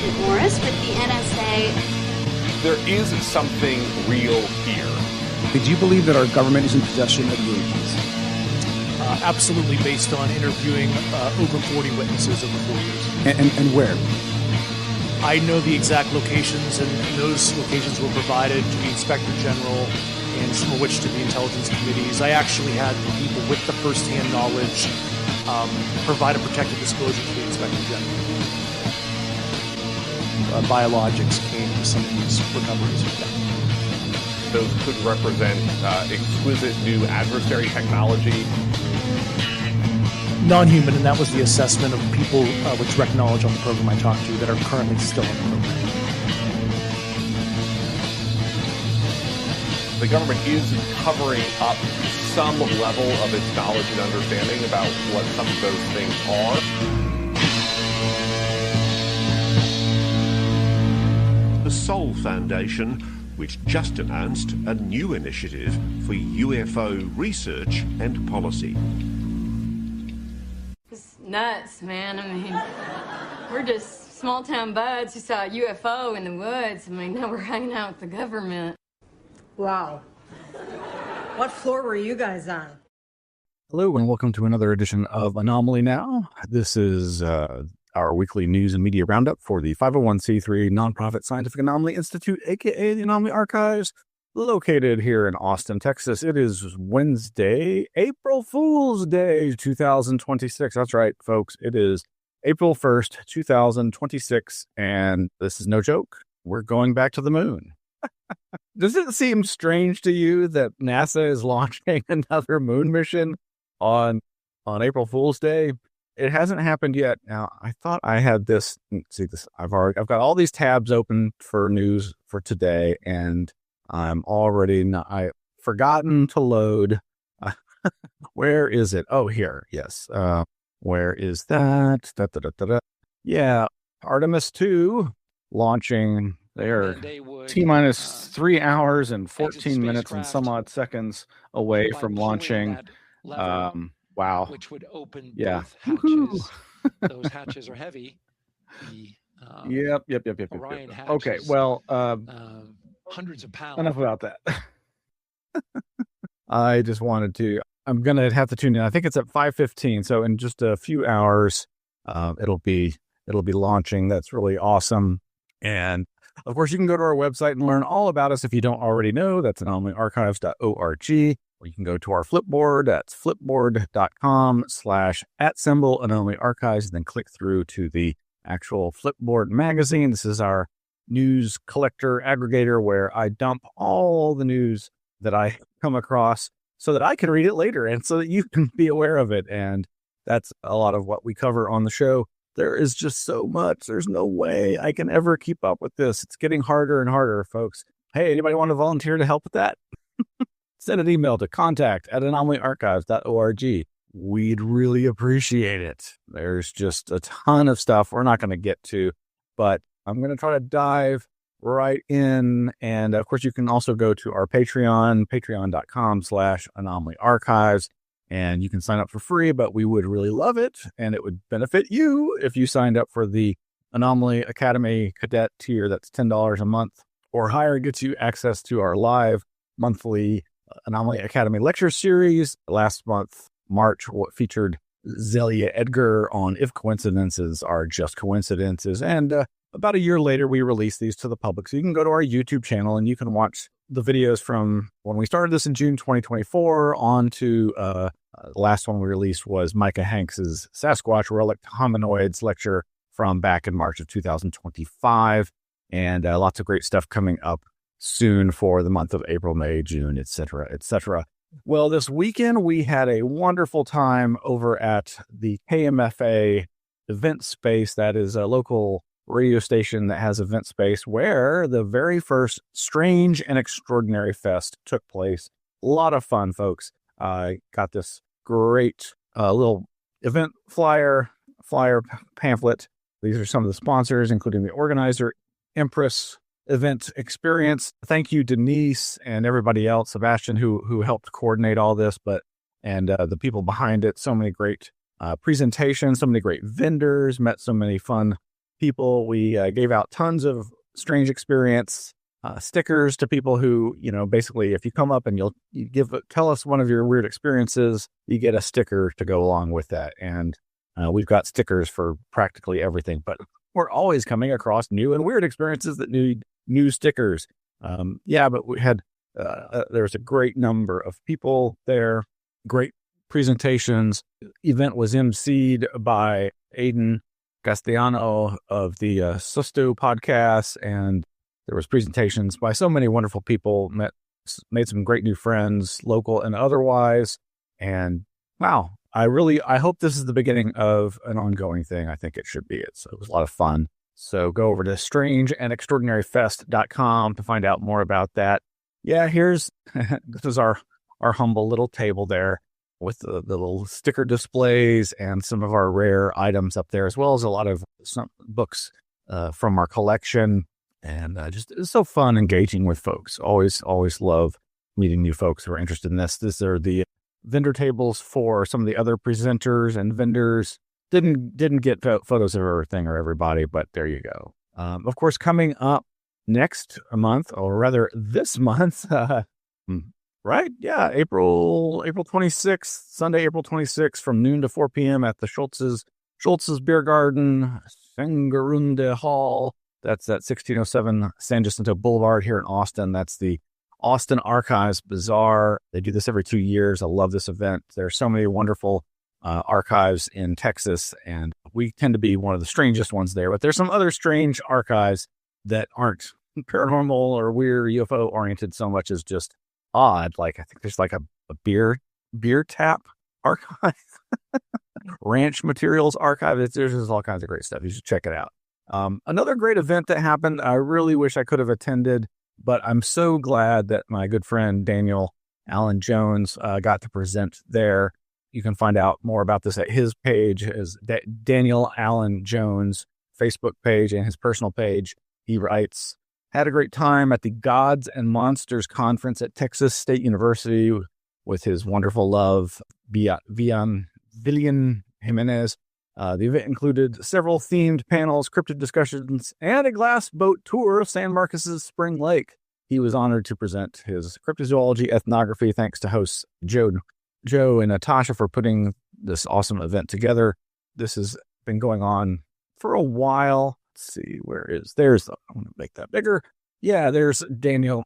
Agent Morris with the NSA. There is something real here. Did you believe that our government is in possession of UAPs? Absolutely, based on interviewing over 40 witnesses over 4 years. And where? I know the exact locations, and those locations were provided to the Inspector General and some of which to the intelligence committees. I actually had people with the first-hand knowledge provide a protected disclosure to the Inspector General. Biologics came to some of these recoveries. Those could represent exquisite new adversary technology. Non-human, and that was the assessment of people with direct knowledge on the program I talked to that are currently still on the program. The government is covering up some level of its knowledge and understanding about what some of those things are. The Soul Foundation, which just announced a new initiative for UFO research and policy. It's nuts, man. I mean, we're just small-town buds who saw a UFO in the woods. I mean, now we're hanging out with the government. Wow. What floor were you guys on? Hello, and welcome to another edition of Anomaly-NOW. This is our weekly news and media roundup for the 501c3 nonprofit Scientific Anomaly Institute, aka the Anomaly Archives, located here in Austin, Texas. It is Wednesday, April Fool's Day, 2026. That's right, folks. It is April 1st, 2026, and this is no joke. We're going back to the moon. Does it seem strange to you that NASA is launching another moon mission on April Fool's Day? It hasn't happened yet. Now, I thought I had this. See this. I've got all these tabs open for news for today, and I'm already I've forgotten to load. Where is it? Oh, here. Yes. Where is that? Yeah, Artemis 2 launching. They are T-minus 3 hours and 14 minutes and some odd seconds away from launching. Wow. Which would open both hatches. Those hatches are heavy. Yep. Orion hatches, okay, well, hundreds of pounds. Enough about that. I just wanted to, I'm going to have to tune in. I think it's at 5:15. So in just a few hours, it'll be launching. That's really awesome. And of course, you can go to our website and learn all about us if you don't already know. That's anomalyarchives.org. Or you can go to our Flipboard. That's flipboard.com/@Anomaly Archives, and then click through to the actual Flipboard magazine. This is our news collector aggregator where I dump all the news that I come across so that I can read it later and so that you can be aware of it. And that's a lot of what we cover on the show. There is just so much. There's no way I can ever keep up with this. It's getting harder and harder, folks. Hey, anybody want to volunteer to help with that? Send an email to contact@anomalyarchives.org. We'd really appreciate it. There's just a ton of stuff we're not going to get to, but I'm going to try to dive right in. And of course, you can also go to our Patreon, patreon.com/anomalyarchives. And you can sign up for free, but we would really love it. And it would benefit you if you signed up for the Anomaly Academy Cadet tier. That's $10 a month or higher. It gets you access to our live monthly Anomaly Academy lecture series. Last month, March, what featured Zelia Edgar on If Coincidences Are Just Coincidences. And about a year later, we released these to the public. So you can go to our YouTube channel and you can watch the videos from when we started this in June 2024 on to the last one we released was Micah Hanks's Sasquatch Relic Hominoids lecture from back in March of 2025. And lots of great stuff coming up soon for the month of April, May, June, etc., etc. Well, this weekend we had a wonderful time over at the KMFA event space. That is a local radio station that has event space where the very first Strange and Extraordinary Fest took place. A lot of fun, folks. I got this great little event flyer pamphlet. These are some of the sponsors, including the organizer, Empress Event Experience. Thank you, Denise, and everybody else, Sebastian, who helped coordinate all this, and the people behind it. So many great presentations, so many great vendors, met so many fun people. We gave out tons of strange experience stickers to people who, basically if you come up and tell us one of your weird experiences, you get a sticker to go along with that. And we've got stickers for practically everything, but we're always coming across new and weird experiences that need new stickers. But we had, there was a great number of people there, great presentations. Event was emceed by Aiden Castellano of the Susto podcast, and there was presentations by so many wonderful people, made some great new friends, local and otherwise. And wow, I hope this is the beginning of an ongoing thing. I think it should be. It was a lot of fun. So go over to strangeandextraordinaryfest.com to find out more about that. Yeah, this is our humble little table there with the little sticker displays and some of our rare items up there, as well as a lot of some books from our collection. And just it's so fun engaging with folks. Always love meeting new folks who are interested in this. These are the vendor tables for some of the other presenters and vendors. Didn't get photos of everything or everybody, but there you go. Of course, coming up next month, or rather this month, right? Yeah, April 26th, Sunday, April 26th, from noon to 4 p.m. at the Schultz's Beer Garden, Sangarunde Hall. That's at 1607 San Jacinto Boulevard here in Austin. That's the Austin Archives Bazaar. They do this every 2 years. I love this event. There are so many wonderful archives in Texas, and we tend to be one of the strangest ones there. But there's some other strange archives that aren't paranormal or weird UFO oriented so much as just odd. Like I think there's like a beer tap archive, ranch materials archive. There's just all kinds of great stuff. You should check it out. Another great event that happened, I really wish I could have attended, but I'm so glad that my good friend Daniel Allen Jones got to present there. You can find out more about this at his page, his Daniel Allen Jones Facebook page and his personal page. He writes, had a great time at the Gods and Monsters Conference at Texas State University with his wonderful love, Villan Jimenez. The event included several themed panels, cryptid discussions, and a glass boat tour of San Marcos's Spring Lake. He was honored to present his cryptozoology ethnography, thanks to hosts Joe and Natasha for putting this awesome event together. This has been going on for a while. Let's see, I'm going to make that bigger. Yeah, there's Daniel,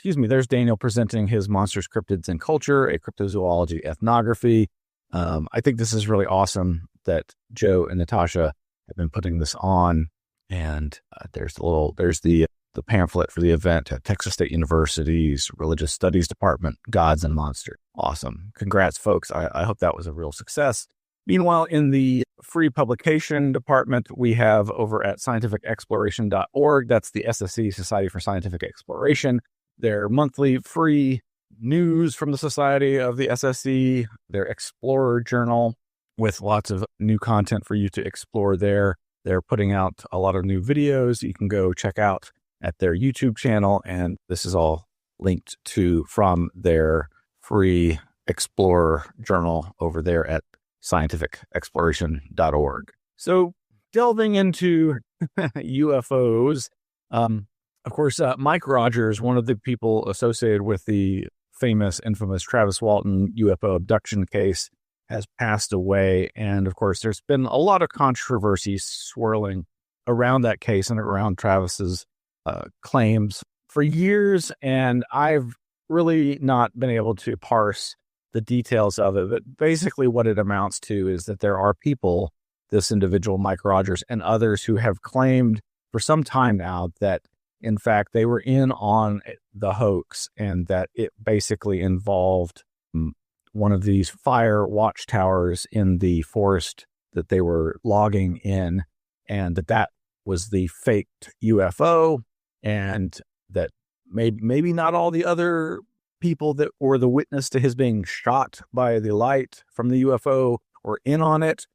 there's Daniel presenting his Monsters, Cryptids, and Culture, a cryptozoology ethnography. I think this is really awesome that Joe and Natasha have been putting this on. And there's the pamphlet for the event at Texas State University's Religious Studies Department, Gods and Monsters. Awesome. Congrats, folks. I hope that was a real success. Meanwhile, in the free publication department, we have over at scientificexploration.org, that's the SSE, Society for Scientific Exploration, their monthly free news from the Society of the SSE, their Explorer Journal with lots of new content for you to explore there. They're putting out a lot of new videos you can go check out at their YouTube channel, and this is all linked to from their free Explorer Journal over there at scientificexploration.org. So delving into UFOs, of course, Mike Rogers, one of the people associated with the infamous Travis Walton UFO abduction case, has passed away. And of course, there's been a lot of controversy swirling around that case and around Travis's claims for years. And I've really not been able to parse the details of it. But basically what it amounts to is that there are people, this individual, Mike Rogers, and others who have claimed for some time now that, in fact, they were in on the hoax and that it basically involved one of these fire watchtowers in the forest that they were logging in, and that was the faked UFO, and that maybe not all the other people that were the witness to his being shot by the light from the UFO were in on it,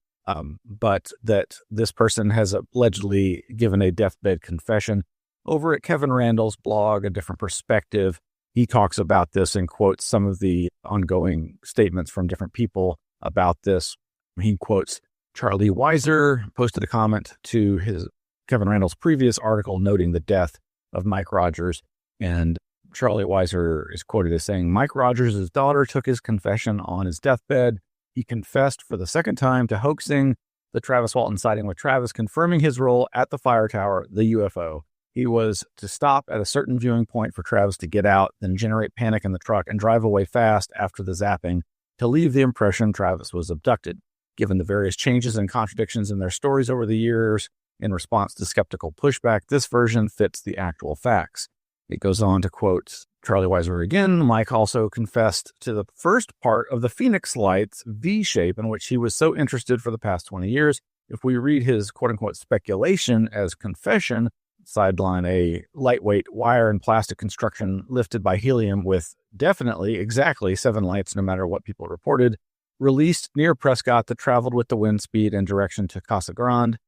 but that this person has allegedly given a deathbed confession. Over at Kevin Randall's blog, A Different Perspective, he talks about this and quotes some of the ongoing statements from different people about this. He quotes Charlie Weiser, posted a comment to his Kevin Randle's previous article noting the death of Mike Rogers. And Charlie Weiser is quoted as saying, Mike Rogers' daughter took his confession on his deathbed. He confessed for the second time to hoaxing the Travis Walton sighting, with Travis confirming his role at the fire tower, the UFO. He was to stop at a certain viewing point for Travis to get out, then generate panic in the truck and drive away fast after the zapping to leave the impression Travis was abducted. Given the various changes and contradictions in their stories over the years, in response to skeptical pushback, this version fits the actual facts. It goes on to quote Charlie Weiser again. Mike also confessed to the first part of the Phoenix Lights V shape, in which he was so interested for the past 20 years. If we read his quote-unquote speculation as confession, sideline a lightweight wire and plastic construction lifted by helium with definitely exactly 7 lights, no matter what people reported, released near Prescott that traveled with the wind speed and direction to Casa Grande.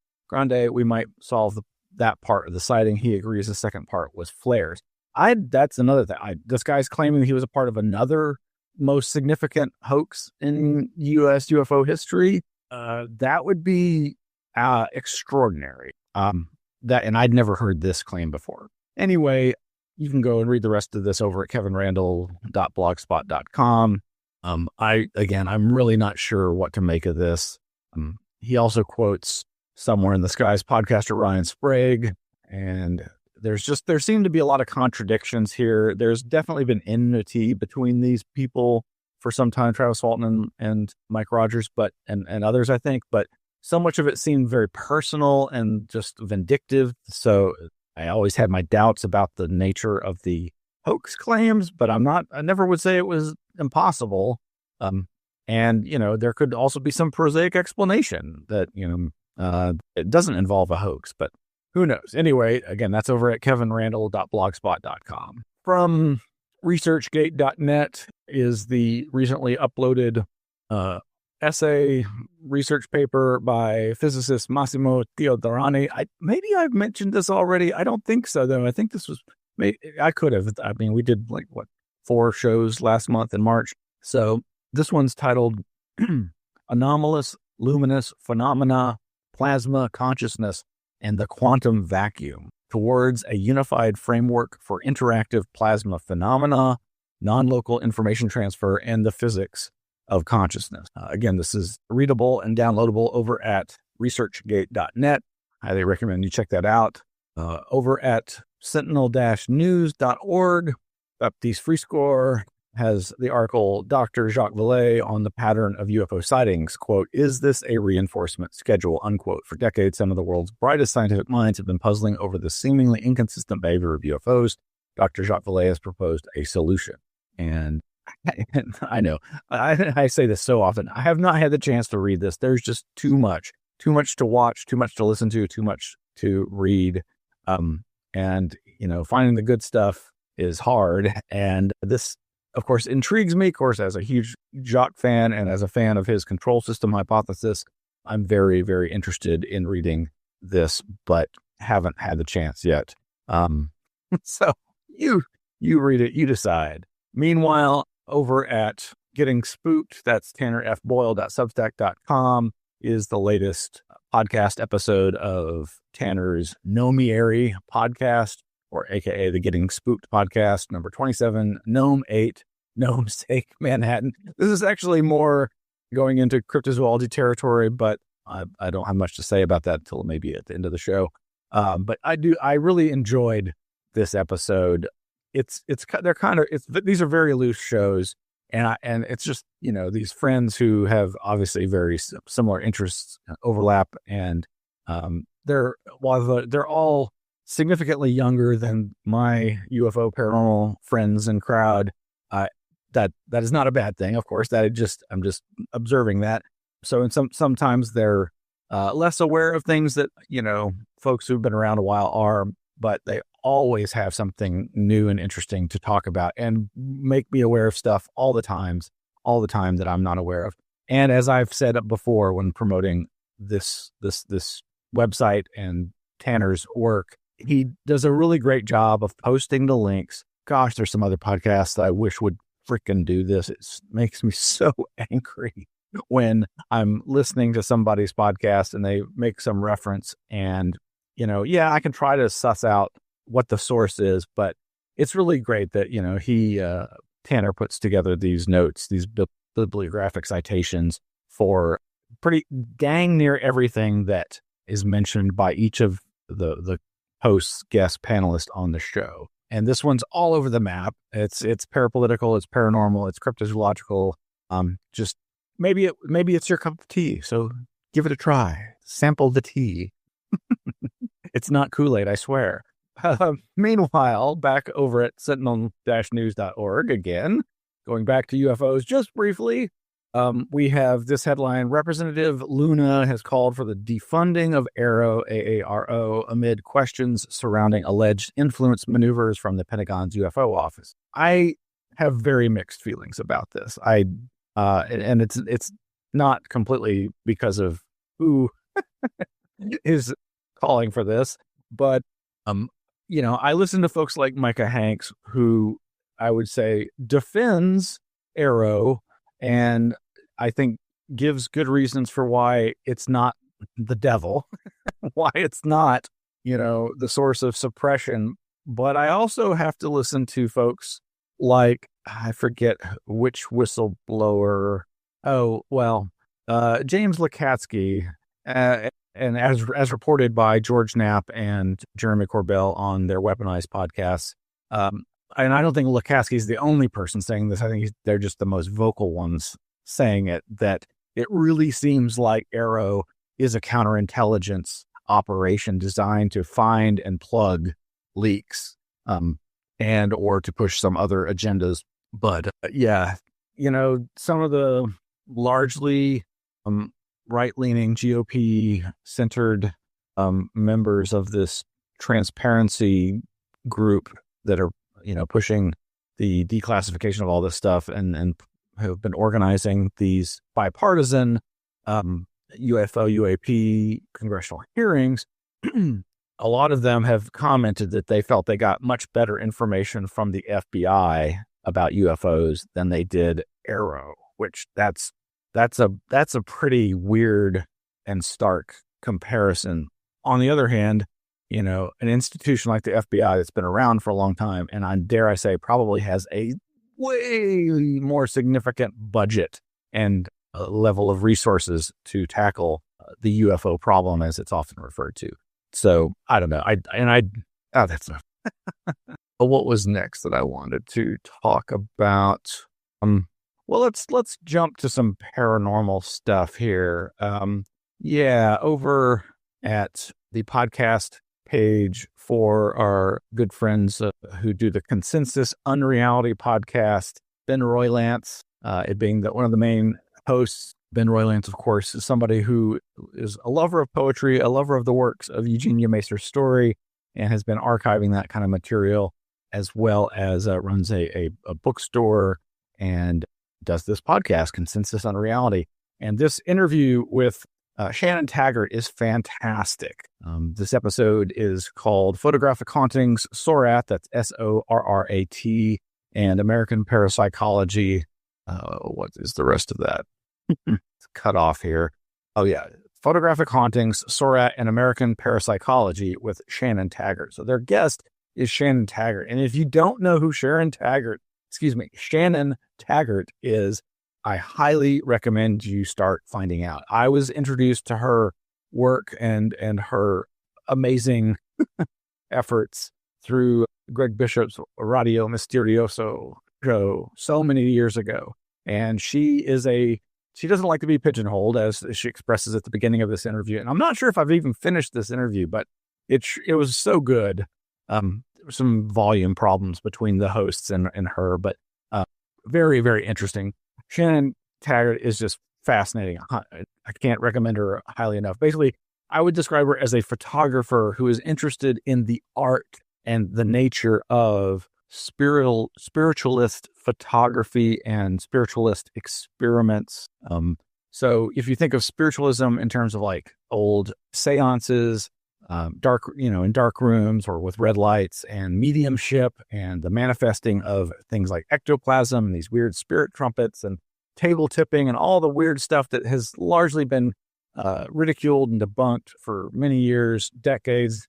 We might solve that part of the sighting. He agrees the second part was flares. That's another thing. This guy's claiming he was a part of another most significant hoax in U.S. UFO history. That would be extraordinary. And I'd never heard this claim before. Anyway, you can go and read the rest of this over at kevinrandle.blogspot.com. I'm really not sure what to make of this. He also quotes Somewhere in the Skies podcaster Ryan Sprague, and there seem to be a lot of contradictions here. There's definitely been enmity between these people for some time, Travis Walton and Mike Rogers, and others, I think, but so much of it seemed very personal and just vindictive. So I always had my doubts about the nature of the hoax claims, but I never would say it was impossible. And, there could also be some prosaic explanation that, it doesn't involve a hoax, but who knows? Anyway, again, that's over at kevinrandle.blogspot.com. From researchgate.net is the recently uploaded essay research paper by physicist Massimo Teodorani. Maybe I've mentioned this already. I don't think so, though. I think this was, I could have. I mean, we did 4 shows last month in March. So this one's titled Anomalous Luminous Phenomena, Plasma Consciousness, and the Quantum Vacuum Towards a Unified Framework for Interactive Plasma Phenomena, Non-Local Information Transfer, and the Physics of Consciousness. Again, this is readable and downloadable over at researchgate.net. Highly recommend you check that out. Over at sentinel-news.org, Baptiste Friscore has the article Dr. Jacques Vallée on the pattern of UFO sightings. Quote, is this a reinforcement schedule? Unquote. For decades, some of the world's brightest scientific minds have been puzzling over the seemingly inconsistent behavior of UFOs. Dr. Jacques Vallée has proposed a solution. And I know, I say this so often. I have not had the chance to read this. There's just too much to watch, too much to listen to, too much to read. And, finding the good stuff is hard. And this, of course, intrigues me. Of course, as a huge Jacques fan and as a fan of his control system hypothesis, I'm very, very interested in reading this, but haven't had the chance yet. So you read it, you decide. Meanwhile, over at Getting Spooked, that's tannerfboyle.substack.com, is the latest podcast episode of Tanner's Gnomiary podcast, or AKA the Getting Spooked podcast, number 27, Gnome 8, Gnome's Take Manhattan. This is actually more going into cryptozoology territory, but I don't have much to say about that until maybe at the end of the show. But I really enjoyed this episode. These are very loose shows, and it's just, these friends who have obviously very similar interests overlap, and they're all significantly younger than my UFO paranormal friends and crowd. That is not a bad thing, of course. I'm just observing that. So sometimes they're less aware of things that folks who've been around a while are, but they always have something new and interesting to talk about and make me aware of stuff all the time that I'm not aware of. And as I've said before when promoting this website and Tanner's work, he does a really great job of posting the links. Gosh, there's some other podcasts that I wish would freaking do this. It makes me so angry when I'm listening to somebody's podcast and they make some reference and yeah, I can try to suss out what the source is, but it's really great that, Tanner puts together these notes, these bibliographic citations for pretty dang near everything that is mentioned by each of the hosts, guest panelists on the show. And this one's all over the map. It's parapolitical, it's paranormal, it's cryptozoological. Just maybe it's your cup of tea. So give it a try. Sample the tea. It's not Kool-Aid, I swear. Meanwhile, back over at sentinel-news.org again, going back to UFOs just briefly, we have this headline: Representative Luna has called for the defunding of AARO, AARO, amid questions surrounding alleged influence maneuvers from the Pentagon's UFO office. I have very mixed feelings about this. And it's not completely because of who is calling for this, but I listen to folks like Micah Hanks, who I would say defends AARO, and I think gives good reasons for why it's not the devil, why it's not, the source of suppression. But I also have to listen to folks like, I forget which whistleblower. Oh, well, James Lukatsky, and as reported by George Knapp and Jeremy Corbell on their Weaponized podcast. And I don't think Lukatsky is the only person saying this. I think they're just the most vocal ones saying it, that it really seems like AARO is a counterintelligence operation designed to find and plug leaks, and or to push some other agendas. But some of the largely right-leaning GOP-centered members of this transparency group that are, pushing the declassification of all this stuff and have been organizing these bipartisan UFO, UAP congressional hearings. A lot of them have commented that they felt they got much better information from the FBI about UFOs than they did AARO, which that's a pretty weird and stark comparison. On the other hand, an institution like the FBI that's been around for a long time, and I dare I say probably has a way more significant budget and level of resources to tackle the UFO problem, as it's often referred to. So I don't know. That's enough. What was next that I wanted to talk about? Well, let's jump to some paranormal stuff here. Over at the podcast page for our good friends who do the Consensus Unreality podcast, Ben Roylance, it being one of the main hosts. Ben Roylance, of course, is somebody who is a lover of poetry, a lover of the works of Eugenia Macer's Story, and has been archiving that kind of material, as well as runs a bookstore and does this podcast, Consensus on Reality. And this interview with Shannon Taggart is fantastic. This episode is called Photographic Hauntings, SORAT, that's SORRAT, and American Parapsychology. What is the rest of that? It's cut off here. Oh, yeah. Photographic Hauntings, SORAT, and American Parapsychology with Shannon Taggart. So their guest is Shannon Taggart. And if you don't know who Shannon Taggart is, I highly recommend you start finding out. I was introduced to her work and her amazing efforts through Greg Bishop's Radio Misterioso show so many years ago. And she doesn't like to be pigeonholed, as she expresses at the beginning of this interview. And I'm not sure if I've even finished this interview, but it was so good. There were some volume problems between the hosts and her, but very, very interesting. Shannon Taggart is just fascinating. I can't recommend her highly enough. Basically, I would describe her as a photographer who is interested in the art and the nature of spiritualist photography and spiritualist experiments. So if you think of spiritualism in terms of like old seances, in dark rooms or with red lights, and mediumship and the manifesting of things like ectoplasm and these weird spirit trumpets and table tipping and all the weird stuff that has largely been ridiculed and debunked for many years, decades,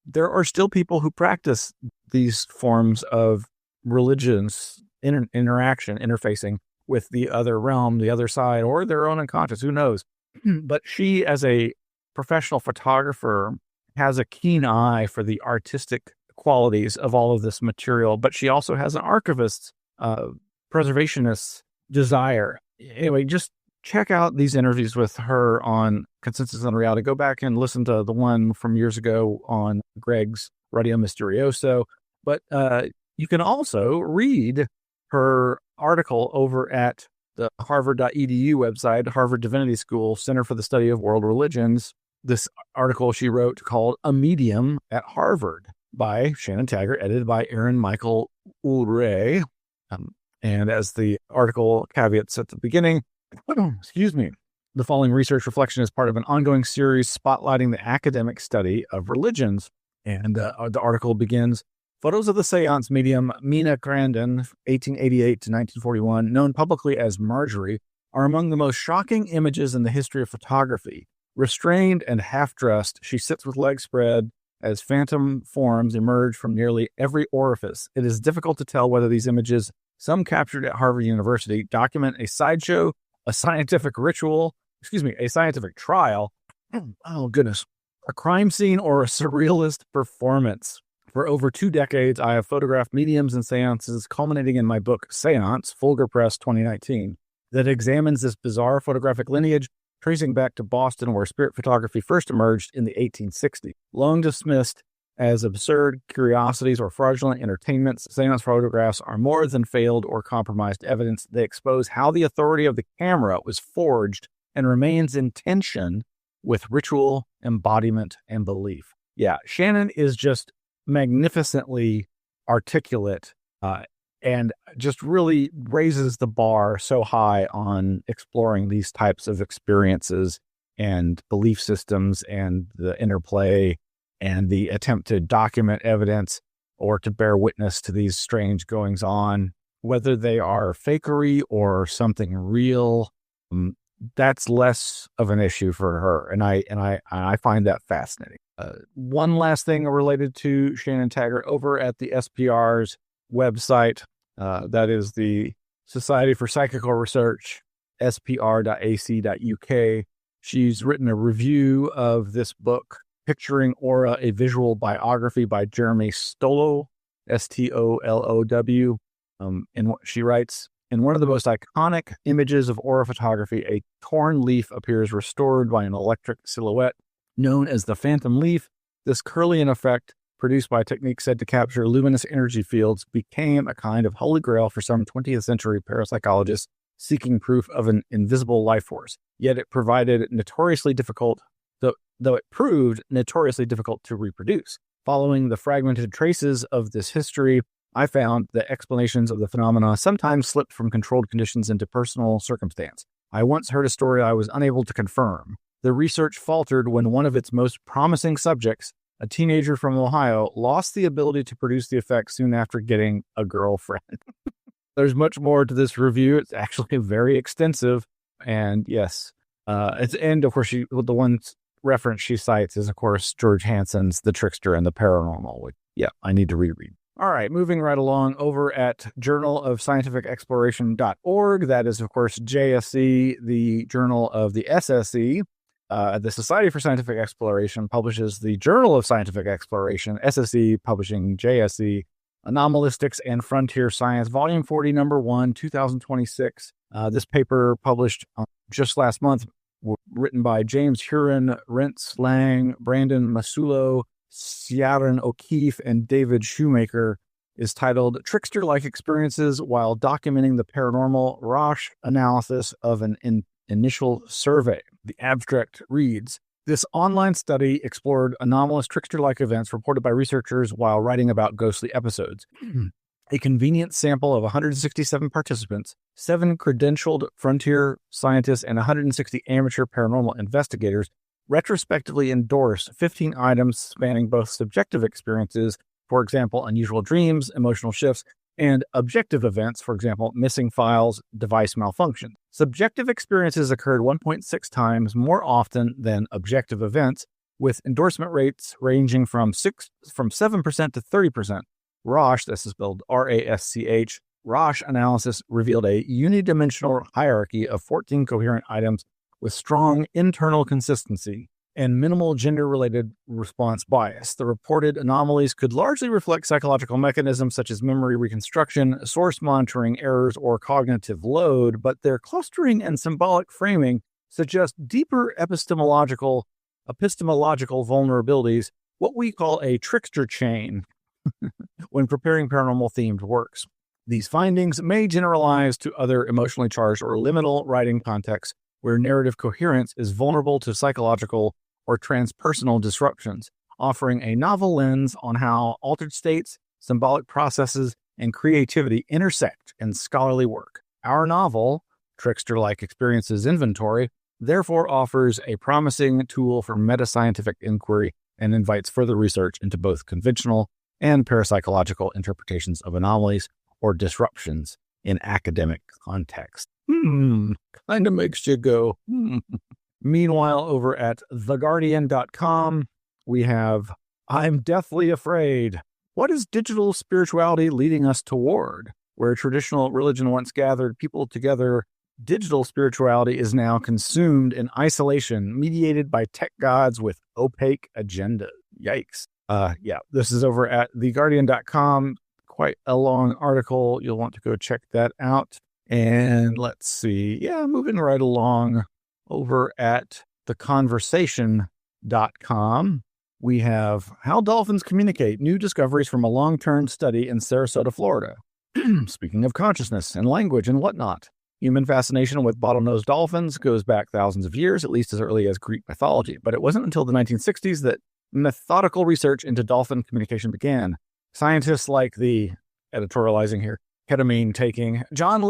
there are still people who practice these forms of religions, interaction, interfacing with the other realm, the other side, or their own unconscious, who knows? But she, as a professional photographer, has a keen eye for the artistic qualities of all of this material, but she also has an archivist's, preservationist desire. Anyway, just check out these interviews with her on Consensus on Reality. Go back and listen to the one from years ago on Greg's Radio Mysterioso. But you can also read her article over at the harvard.edu website, Harvard Divinity School Center for the Study of World Religions. This article she wrote called A Medium at Harvard by Shannon Taggart, edited by Aaron Michael Ulrey. And as the article caveats at the beginning, excuse me, the following research reflection is part of an ongoing series spotlighting the academic study of religions. And the article begins, photos of the seance medium Mina Grandin, 1888 to 1941, known publicly as Marjorie, are among the most shocking images in the history of photography. Restrained and half-dressed, she sits with legs spread as phantom forms emerge from nearly every orifice. It is difficult to tell whether these images, some captured at Harvard University, document a sideshow, a scientific trial, oh goodness, a crime scene, or a surrealist performance. For over 2 decades, I have photographed mediums and seances, culminating in my book, Seance, Fulgur Press 2019, that examines this bizarre photographic lineage, tracing back to Boston, where spirit photography first emerged in the 1860s. Long dismissed as absurd curiosities or fraudulent entertainments, seance photographs are more than failed or compromised evidence. They expose how the authority of the camera was forged and remains in tension with ritual, embodiment, and belief. Yeah, Shannon is just magnificently articulate and just really raises the bar so high on exploring these types of experiences and belief systems and the interplay and the attempt to document evidence or to bear witness to these strange goings on, whether they are fakery or something real. That's less of an issue for her, and I find that fascinating. One last thing related to Shannon Taggart over at the SPR's website, that is the Society for Psychical Research, spr.ac.uk. She's written a review of this book, Picturing Aura, a Visual Biography by Jeremy Stolow, Stolow. And what she writes, in one of the most iconic images of aura photography, a torn leaf appears restored by an electric silhouette known as the phantom leaf. This Curlian effect, produced by a technique said to capture luminous energy fields, became a kind of holy grail for some 20th century parapsychologists seeking proof of an invisible life force. Yet it proved notoriously difficult to reproduce. Following the fragmented traces of this history, I found that explanations of the phenomena sometimes slipped from controlled conditions into personal circumstance. I once heard a story I was unable to confirm. The research faltered when one of its most promising subjects, a teenager from Ohio, lost the ability to produce the effect soon after getting a girlfriend. There's much more to this review. It's actually very extensive. And yes, and of course, the one reference she cites is, of course, George Hansen's The Trickster and the Paranormal, which, yeah, I need to reread. All right, moving right along over at Journal of Scientific Exploration.org. That is, of course, JSE, the journal of the SSE. The Society for Scientific Exploration publishes the Journal of Scientific Exploration, SSE publishing JSE, Anomalistics and Frontier Science, Volume 40, Number 1, 2026. This paper published just last month, written by James Huron, Rentz Lang, Brandon Masulo, Ciaran O'Keefe, and David Shoemaker, is titled Trickster-Like Experiences While Documenting the Paranormal, Roche Analysis of an Initial Survey. The abstract reads, this online study explored anomalous trickster-like events reported by researchers while writing about ghostly episodes. A convenient sample of 167 participants, 7 credentialed frontier scientists, and 160 amateur paranormal investigators retrospectively endorsed 15 items spanning both subjective experiences, for example, unusual dreams, emotional shifts, and objective events, for example, missing files, device malfunction. Subjective experiences occurred 1.6 times more often than objective events, with endorsement rates ranging from 7% to 30%. Roche, this is spelled RASCH, Roche analysis revealed a unidimensional hierarchy of 14 coherent items with strong internal consistency and minimal gender-related response bias. The reported anomalies could largely reflect psychological mechanisms such as memory reconstruction, source monitoring errors, or cognitive load, but their clustering and symbolic framing suggest deeper epistemological vulnerabilities, what we call a trickster chain, when preparing paranormal-themed works. These findings may generalize to other emotionally charged or liminal writing contexts where narrative coherence is vulnerable to psychological or transpersonal disruptions, offering a novel lens on how altered states, symbolic processes, and creativity intersect in scholarly work. Our novel, Trickster-like Experiences Inventory, therefore offers a promising tool for meta-scientific inquiry and invites further research into both conventional and parapsychological interpretations of anomalies or disruptions in academic context. Kind of makes you go, Meanwhile, over at theguardian.com, we have, I'm Deathly Afraid. What is digital spirituality leading us toward? Where traditional religion once gathered people together, digital spirituality is now consumed in isolation, mediated by tech gods with opaque agendas. Yikes. This is over at theguardian.com. Quite a long article. You'll want to go check that out. And let's see. Moving right along over at theconversation.com. We have How Dolphins Communicate, New Discoveries from a Long-Term Study in Sarasota, Florida. Speaking of consciousness and language and whatnot, human fascination with bottlenose dolphins goes back thousands of years, at least as early as Greek mythology. But it wasn't until the 1960s that methodical research into dolphin communication began. Scientists like the, editorializing here, ketamine-taking John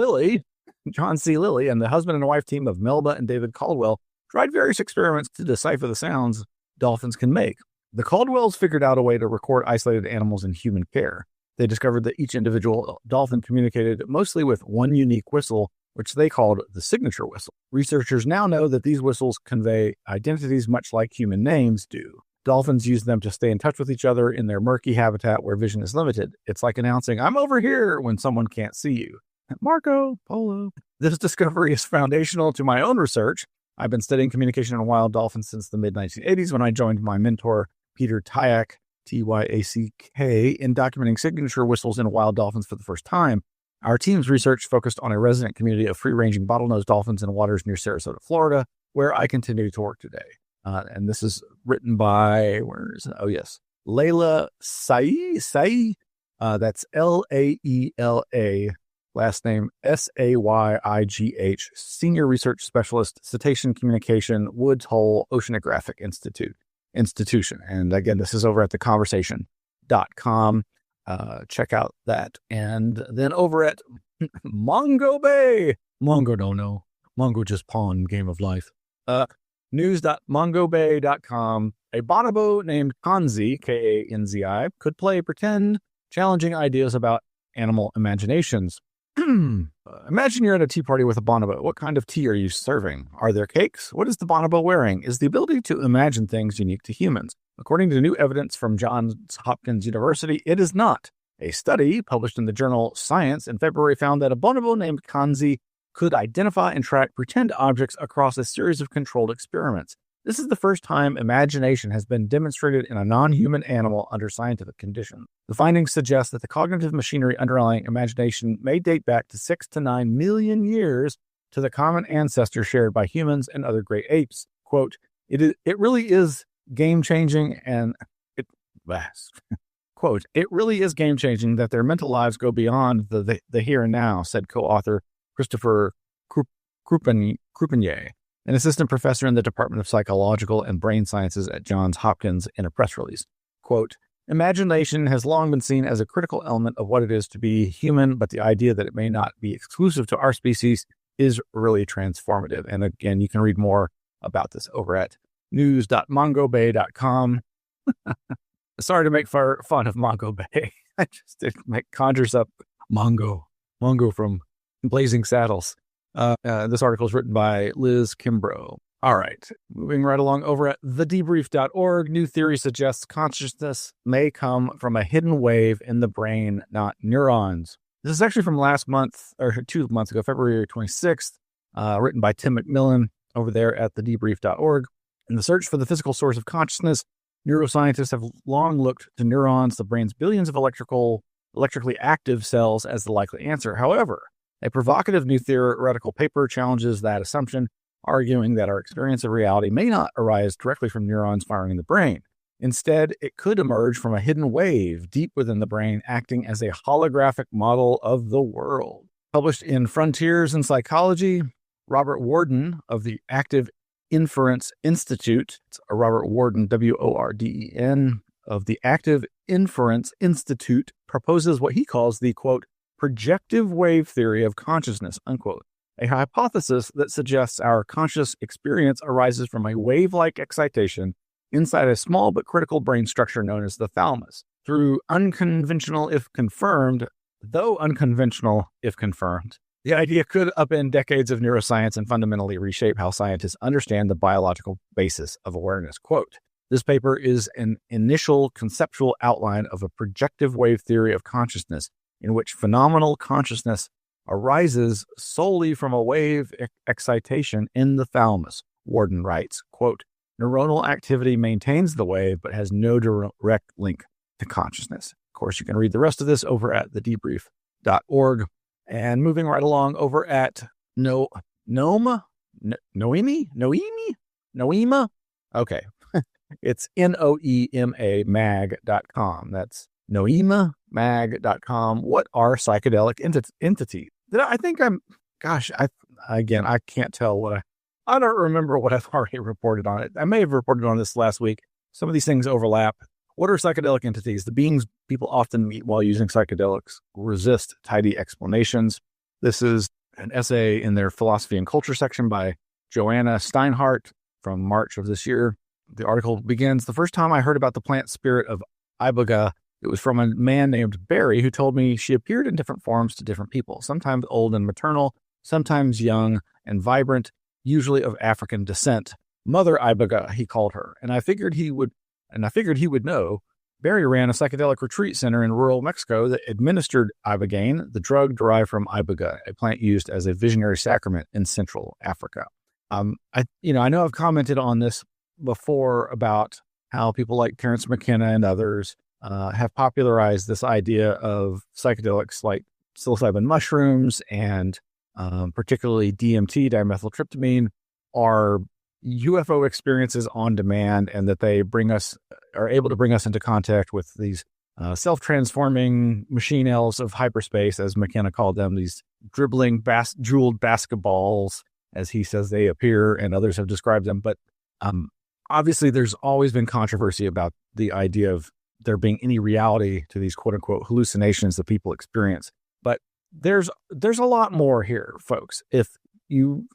C. Lilly, and the husband and wife team of Melba and David Caldwell tried various experiments to decipher the sounds dolphins can make. The Caldwells figured out a way to record isolated animals in human care. They discovered that each individual dolphin communicated mostly with one unique whistle, which they called the signature whistle. Researchers now know that these whistles convey identities much like human names do. Dolphins use them to stay in touch with each other in their murky habitat where vision is limited. It's like announcing, I'm over here, when someone can't see you. Marco Polo. This discovery is foundational to my own research. I've been studying communication in wild dolphins since the mid-1980s when I joined my mentor, Peter Tyack, T-Y-A-C-K, in documenting signature whistles in wild dolphins for the first time. Our team's research focused on a resident community of free-ranging bottlenose dolphins in waters near Sarasota, Florida, where I continue to work today. And this is written by, Layla Sai. That's L-A-E-L-A, last name S-A-Y-I-G-H, Senior Research Specialist, Cetacean Communication, Woods Hole Oceanographic Institution. And again, this is over at theconversation.com. Check out that. And then over at Mongo Bay. Mongo don't know. Mongo just pawn game of life. News.mongobay.com. A bonobo named Kanzi, K-A-N-Z-I, could play pretend, challenging ideas about animal imaginations. Imagine you're at a tea party with a bonobo. What kind of tea are you serving? Are there cakes? What is the bonobo wearing? Is the ability to imagine things unique to humans? According to new evidence from Johns Hopkins University, it is not. A study published in the journal Science in February found that a bonobo named Kanzi could identify and track pretend objects across a series of controlled experiments. This is the first time imagination has been demonstrated in a non-human animal under scientific conditions. The findings suggest that the cognitive machinery underlying imagination may date back to 6 to 9 million years to the common ancestor shared by humans and other great apes. Quote, it really is game-changing and quote, it really is game-changing that their mental lives go beyond the here and now, said co-author Christopher Croupier, an assistant professor in the Department of Psychological and Brain Sciences at Johns Hopkins, in a press release. Quote, imagination has long been seen as a critical element of what it is to be human, but the idea that it may not be exclusive to our species is really transformative. And again, you can read more about this over at news.mongobay.com. Sorry to make fun of Mongo Bay. It conjures up Mongo from Blazing Saddles. This article is written by Liz Kimbrough. All right, moving right along over at thedebrief.org. New theory suggests consciousness may come from a hidden wave in the brain, not neurons. This is actually from last month, or 2 months ago, February 26th, written by Tim McMillan over there at thedebrief.org. In the search for the physical source of consciousness, neuroscientists have long looked to neurons, the brain's billions of electrically active cells, as the likely answer. However, a provocative new theoretical paper challenges that assumption, arguing that our experience of reality may not arise directly from neurons firing in the brain. Instead, it could emerge from a hidden wave deep within the brain, acting as a holographic model of the world. Published in Frontiers in Psychology, Robert Warden of the Active Inference Institute, it's Robert Warden, W-O-R-D-E-N, of the Active Inference Institute, proposes what he calls the, quote, projective wave theory of consciousness, unquote, a hypothesis that suggests our conscious experience arises from a wave-like excitation inside a small but critical brain structure known as the thalamus. Through unconventional if confirmed, the idea could upend decades of neuroscience and fundamentally reshape how scientists understand the biological basis of awareness. Quote, this paper is an initial conceptual outline of a projective wave theory of consciousness in which phenomenal consciousness arises solely from a wave excitation in the thalamus. Warden writes, quote, neuronal activity maintains the wave but has no direct link to consciousness. Of course, you can read the rest of this over at thedebrief.org. And moving right along over at Noema? Okay. It's Noema mag.com. That's noemamag.com. What are psychedelic entities? I can't tell I don't remember what I've already reported on it. I may have reported on this last week. Some of these things overlap. What are psychedelic entities? The beings people often meet while using psychedelics resist tidy explanations. This is an essay in their philosophy and culture section by Joanna Steinhardt from March of this year. The article begins, the first time I heard about the plant spirit of iboga, it was from a man named Barry who told me she appeared in different forms to different people, sometimes old and maternal, sometimes young and vibrant, usually of African descent. Mother iboga, he called her, and I figured he would know. Barry ran a psychedelic retreat center in rural Mexico that administered ibogaine, the drug derived from iboga, a plant used as a visionary sacrament in Central Africa. I know I've commented on this before about how people like Terence McKenna and others have popularized this idea of psychedelics like psilocybin mushrooms and particularly DMT, dimethyltryptamine, are UFO experiences on demand, and that they are able to bring us into contact with these self-transforming machine elves of hyperspace, as McKenna called them, these dribbling, jeweled basketballs, as he says they appear, and others have described them. But obviously, there's always been controversy about the idea of there being any reality to these quote-unquote hallucinations that people experience. But there's a lot more here, folks. If you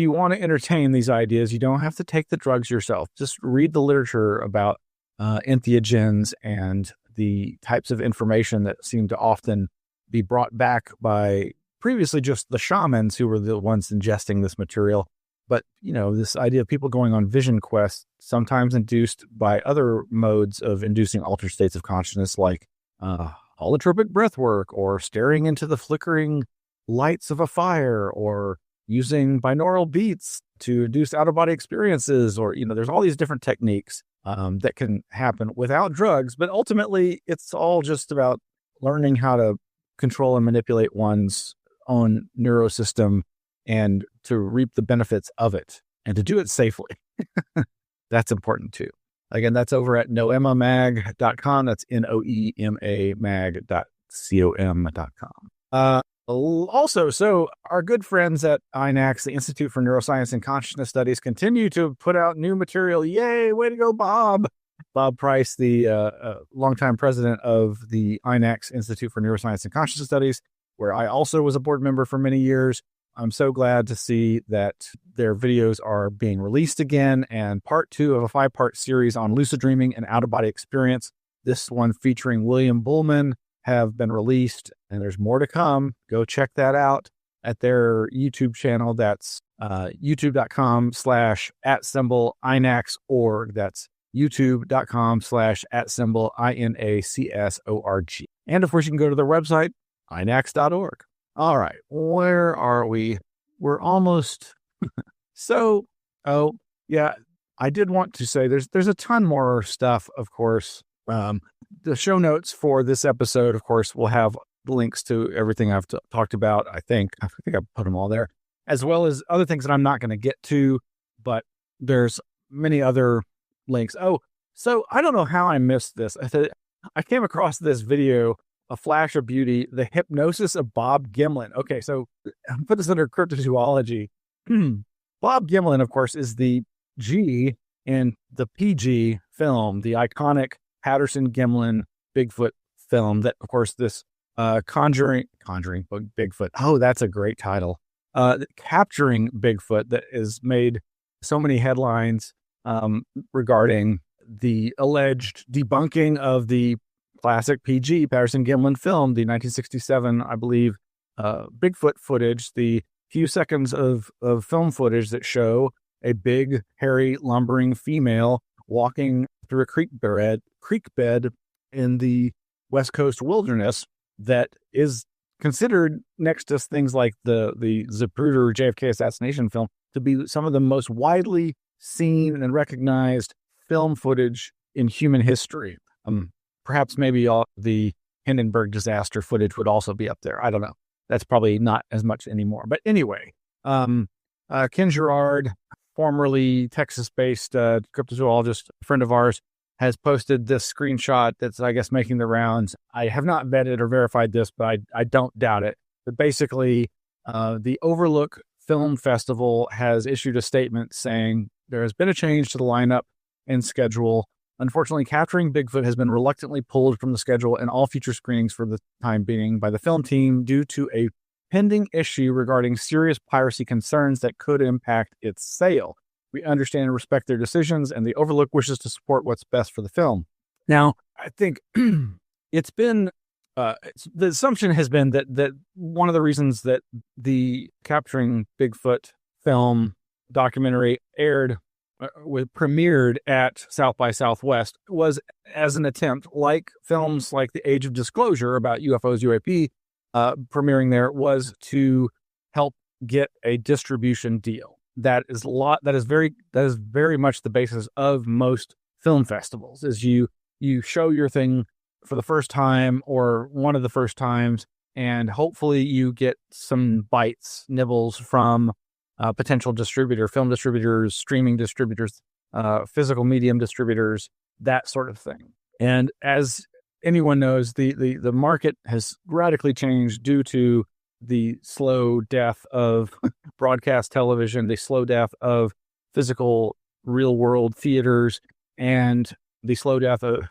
want to entertain these ideas, you don't have to take the drugs yourself. Just read the literature about entheogens and the types of information that seem to often be brought back by previously just the shamans who were the ones ingesting this material. But, this idea of people going on vision quests, sometimes induced by other modes of inducing altered states of consciousness, like holotropic breath work, or staring into the flickering lights of a fire, or using binaural beats to induce out-of-body experiences, or, there's all these different techniques that can happen without drugs. But ultimately, it's all just about learning how to control and manipulate one's own neurosystem and to reap the benefits of it and to do it safely. That's important too. Again, that's over at noemamag.com. That's Noema mag.com. Also, so our good friends at INAX, the Institute for Neuroscience and Consciousness Studies, continue to put out new material. Yay, way to go, Bob. Bob Price, the longtime president of the INAX Institute for Neuroscience and Consciousness Studies, where I also was a board member for many years. I'm so glad to see that their videos are being released again, and part 2 of a 5-part series on lucid dreaming and out-of-body experience. This one featuring William Bullman have been released, and there's more to come. Go check that out at their YouTube channel. That's youtube.com/@INACSorg. That's youtube.com/@INACSORG. And of course, you can go to their website, inacs.org. All right, where are we? We're almost yeah, I did want to say there's a ton more stuff, of course. The show notes for this episode, of course, will have links to everything I've talked about. I think I put them all there, as well as other things that I'm not going to get to, but there's many other links. Oh, so I don't know how I missed this. I came across this video, A Flash of Beauty, the hypnosis of Bob Gimlin. Okay, so put this under cryptozoology. Bob Gimlin, of course, is the G in the PG film, the iconic Patterson-Gimlin Bigfoot film that, of course, this Conjuring Bigfoot. Oh, that's a great title. Capturing Bigfoot that has made so many headlines regarding the alleged debunking of the classic PG Patterson-Gimlin film, the 1967, I believe, Bigfoot footage, the few seconds of film footage that show a big, hairy, lumbering female walking through a creek bed in the West Coast wilderness that is considered, next to things like the Zapruder JFK assassination film, to be some of the most widely seen and recognized film footage in human history. Perhaps maybe all the Hindenburg disaster footage would also be up there. I don't know. That's probably not as much anymore. But anyway, Ken Gerard, formerly Texas-based cryptozoologist, a friend of ours, has posted this screenshot that's, I guess, making the rounds. I have not vetted or verified this, but I don't doubt it. But basically, the Overlook Film Festival has issued a statement saying there has been a change to the lineup and schedule. Unfortunately, Capturing Bigfoot has been reluctantly pulled from the schedule and all future screenings for the time being by the film team due to a pending issue regarding serious piracy concerns that could impact its sale. We understand and respect their decisions, and the Overlook wishes to support what's best for the film. Now, I think it's been the assumption has been that one of the reasons that the Capturing Bigfoot film documentary premiered at South by Southwest was as an attempt, like films like The Age of Disclosure about UFOs, UAP, premiering there, was to help get a distribution deal. That is very much the basis of most film festivals, is you show your thing for the first time or one of the first times, and hopefully you get some bites, nibbles from potential distributor, film distributors, streaming distributors, physical medium distributors, that sort of thing. And as anyone knows, the market has radically changed due to the slow death of broadcast television, the slow death of physical real world theaters, and the slow death of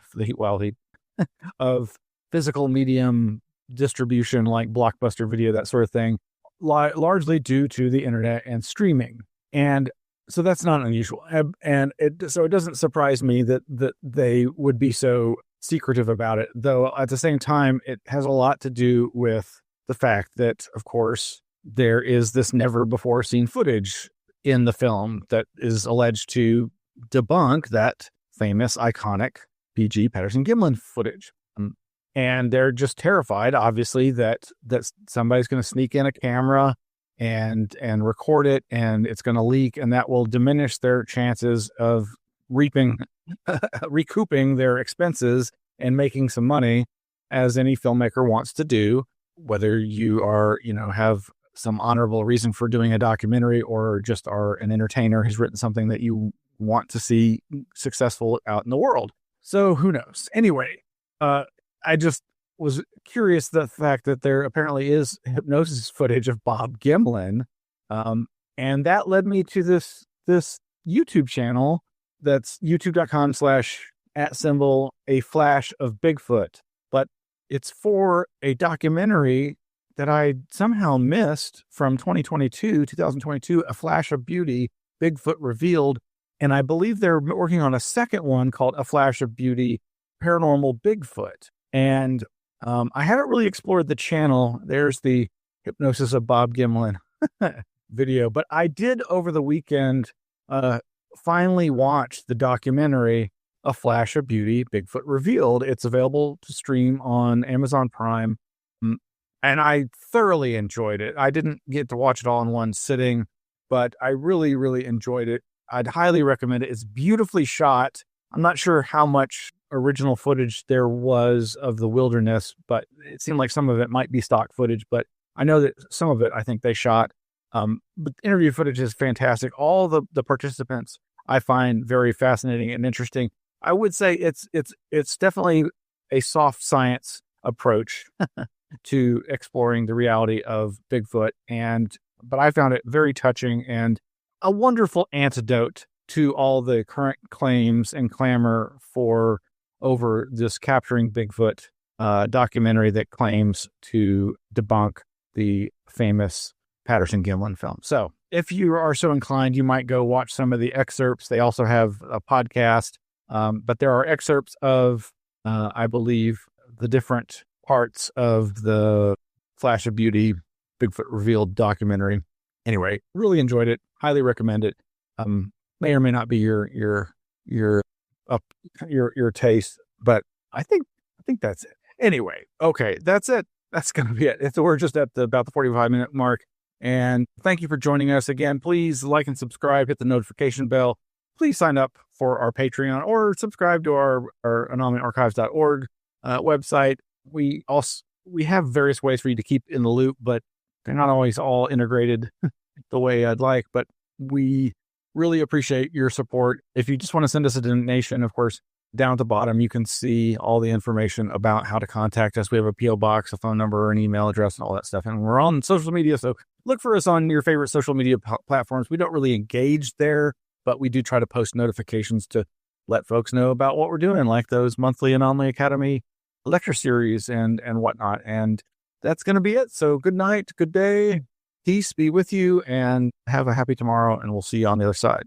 of physical medium distribution like Blockbuster Video, that sort of thing, largely due to the internet and streaming. And so that's not unusual. And it doesn't surprise me that they would be so secretive about it, though at the same time, it has a lot to do with the fact that, of course, there is this never before seen footage in the film that is alleged to debunk that famous, iconic PG Patterson-Gimlin footage. And they're just terrified, obviously, that somebody's going to sneak in a camera and record it, and it's going to leak, and that will diminish their chances of recouping their expenses and making some money, as any filmmaker wants to do, whether you are, have some honorable reason for doing a documentary or just are an entertainer who's written something that you want to see successful out in the world. So who knows? Anyway, I just was curious, the fact that there apparently is hypnosis footage of Bob Gimlin. And that led me to this YouTube channel. That's youtube.com/@A Flash of Bigfoot. But it's for a documentary that I somehow missed from 2022, A Flash of Beauty, Bigfoot Revealed. And I believe they're working on a second one called A Flash of Beauty, Paranormal Bigfoot. And I haven't really explored the channel. There's the Hypnosis of Bob Gimlin video, but I did over the weekend finally watch the documentary A Flash of Beauty, Bigfoot Revealed. It's available to stream on Amazon Prime, and I thoroughly enjoyed it. I didn't get to watch it all in one sitting, but I really, really enjoyed it. I'd highly recommend it. It's beautifully shot. I'm not sure how much original footage there was of the wilderness, but it seemed like some of it might be stock footage, but I know that some of it, I think they shot. But interview footage is fantastic. All the participants I find very fascinating and interesting. I would say it's definitely a soft science approach to exploring the reality of Bigfoot, but I found it very touching and a wonderful antidote to all the current claims and clamor over this Capturing Bigfoot documentary that claims to debunk the famous Patterson-Gimlin film. So if you are so inclined, you might go watch some of the excerpts. They also have a podcast, but there are excerpts of, I believe, the different parts of the Flash of Beauty, Bigfoot Revealed documentary. Anyway, really enjoyed it. Highly recommend it. May or may not be your taste, but I think that's it. Anyway, okay, that's it. That's going to be it. So we're just at about the 45-minute mark. And thank you for joining us again. Please like and subscribe, hit the notification bell. Please sign up for our Patreon or subscribe to our anomalyarchives.org website. We have various ways for you to keep in the loop, but they're not always all integrated the way I'd like, but we really appreciate your support. If you just want to send us a donation, of course, down at the bottom, you can see all the information about how to contact us. We have a P.O. box, a phone number, an email address, and all that stuff. And we're on social media, so look for us on your favorite social media platforms. We don't really engage there, but we do try to post notifications to let folks know about what we're doing, like those monthly Anomaly Academy lecture series and whatnot. And that's going to be it. So good night, good day, peace be with you, and have a happy tomorrow, and we'll see you on the other side.